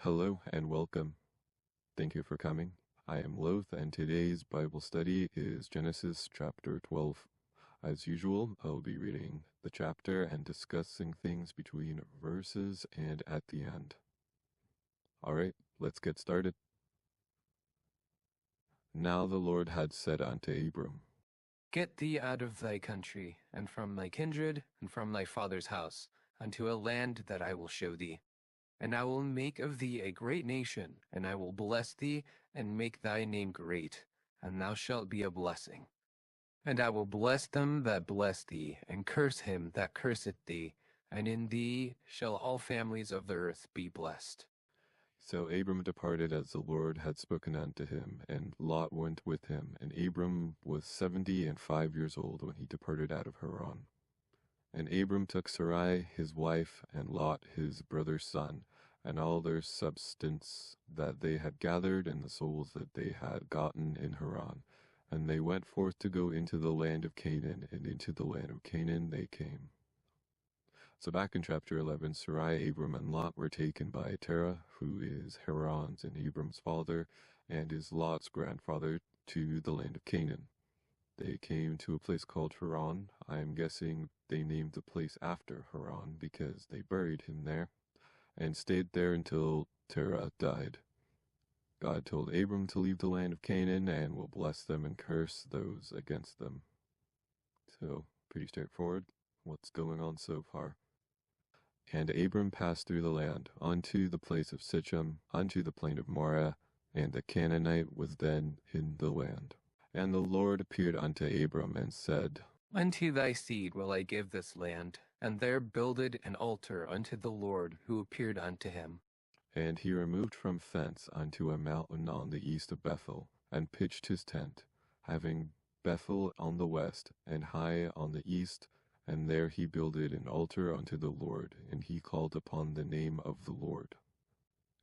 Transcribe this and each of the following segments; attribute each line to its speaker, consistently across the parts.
Speaker 1: Hello and welcome. Thank you for coming. I am Loathe, and today's Bible study is Genesis chapter 12. As usual, I'll be reading the chapter and discussing things between verses and at the end. Alright, let's get started. Now the Lord had said unto Abram,
Speaker 2: Get thee out of thy country, and from thy kindred, and from thy father's house, unto a land that I will show thee. And I will make of thee a great nation, and I will bless thee, and make thy name great, and thou shalt be a blessing. And I will bless them that bless thee, and curse him that curseth thee, and in thee shall all families of the earth be blessed.
Speaker 1: So Abram departed as the Lord had spoken unto him, and Lot went with him. And Abram was 75 years old when he departed out of Haran. And Abram took Sarai his wife, and Lot his brother's son, and all their substance that they had gathered, and the souls that they had gotten in Haran. And they went forth to go into the land of Canaan, and into the land of Canaan they came. So back in chapter 11, Sarai, Abram, and Lot were taken by Terah, who is Haran's and Abram's father, and is Lot's grandfather, to the land of Canaan. They came to a place called Haran. I am guessing they named the place after Haran because they buried him there, and stayed there until Terah died. God told Abram to leave the land of Canaan and will bless them and curse those against them. So, pretty straightforward. What's going on so far? And Abram passed through the land, unto the place of Sichem, unto the plain of Moreh, and the Canaanite was then in the land. And the Lord appeared unto Abram and said,
Speaker 2: Unto thy seed will I give this land, and there builded an altar unto the Lord who appeared unto him.
Speaker 1: And he removed from thence unto a mountain on the east of Bethel, and pitched his tent, having Bethel on the west, and Hai on the east, and there he builded an altar unto the Lord, and he called upon the name of the Lord.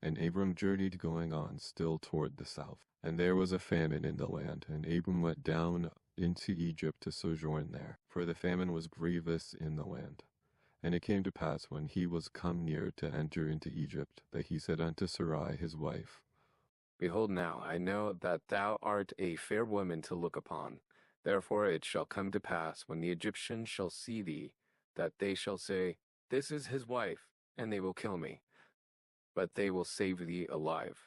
Speaker 1: And Abram journeyed going on still toward the south. And there was a famine in the land, and Abram went down into Egypt to sojourn there, for the famine was grievous in the land. And it came to pass, when he was come near to enter into Egypt, that he said unto Sarai his wife,
Speaker 3: Behold now, I know that thou art a fair woman to look upon. Therefore it shall come to pass, when the Egyptians shall see thee, that they shall say, This is his wife, and they will kill me. But they will save thee alive.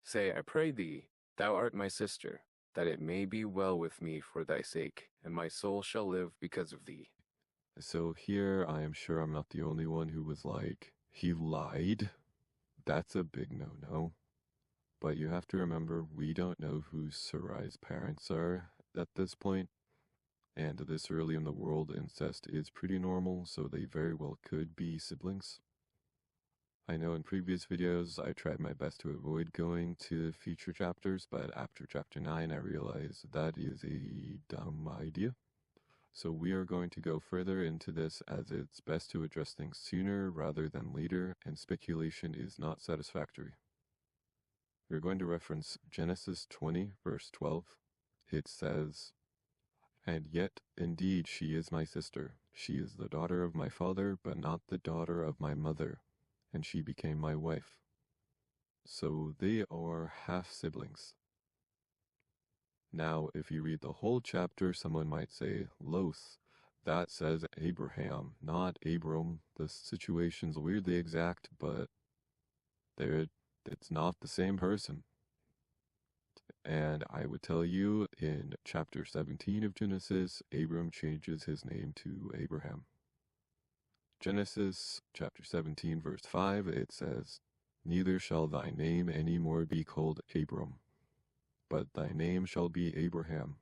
Speaker 3: Say, I pray thee, thou art my sister, that it may be well with me for thy sake, and my soul shall live because of thee.
Speaker 1: So here I am sure I'm not the only one who was like, he lied. That's a big no-no. But you have to remember, we don't know who Sarai's parents are at this point, and this early in the world, incest is pretty normal, so they very well could be siblings. I know in previous videos I tried my best to avoid going to future chapters, but after chapter 9 I realized that is a dumb idea. So we are going to go further into this, as it's best to address things sooner rather than later, and speculation is not satisfactory. We're going to reference Genesis 20, verse 12. It says, And yet, indeed, she is my sister. She is the daughter of my father, but not the daughter of my mother, and she became my wife. So they are half-siblings. Now, if you read the whole chapter, someone might say, Loathe, that says Abraham, not Abram. The situation's weirdly exact, but it's not the same person. And I would tell you, in chapter 17 of Genesis, Abram changes his name to Abraham. Genesis chapter 17, verse 5, it says, Neither shall thy name any more be called Abram, but thy name shall be Abraham,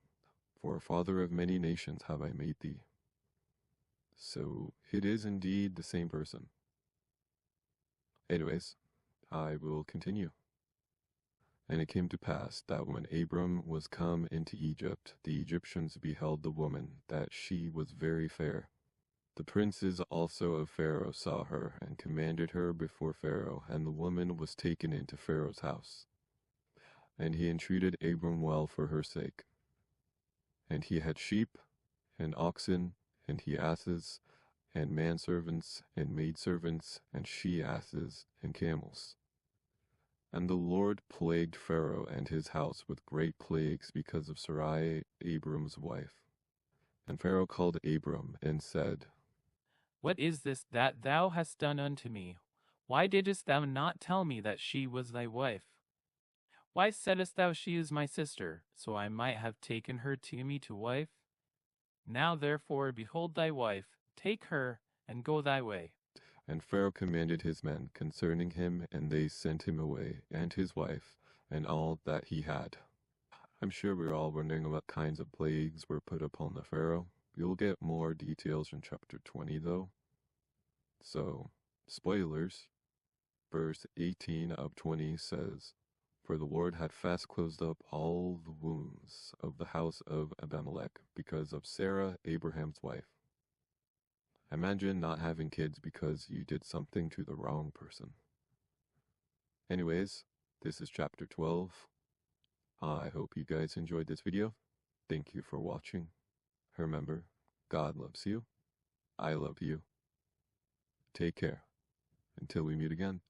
Speaker 1: for a father of many nations have I made thee. So it is indeed the same person. Anyways, I will continue. And it came to pass that when Abram was come into Egypt, the Egyptians beheld the woman, that she was very fair. The princes also of Pharaoh saw her, and commanded her before Pharaoh, and the woman was taken into Pharaoh's house. And he entreated Abram well for her sake. And he had sheep, and oxen, and he asses, and manservants, and maidservants, and she asses, and camels. And the Lord plagued Pharaoh and his house with great plagues because of Sarai, Abram's wife. And Pharaoh called Abram and said,
Speaker 4: What is this that thou hast done unto me? Why didst thou not tell me that she was thy wife? Why saidst thou she is my sister, so I might have taken her to me to wife? Now therefore behold thy wife, take her, and go thy way.
Speaker 1: And Pharaoh commanded his men concerning him, and they sent him away, and his wife, and all that he had. I'm sure we're all wondering what kinds of plagues were put upon the Pharaoh. You'll get more details in chapter 20, though. So, spoilers. Verse 18 of 20 says, For the Lord had fast closed up all the wombs of the house of Abimelech because of Sarah, Abraham's wife. Imagine not having kids because you did something to the wrong person. Anyways, this is chapter 12. I hope you guys enjoyed this video. Thank you for watching. Remember, God loves you. I love you. Take care. Until we meet again.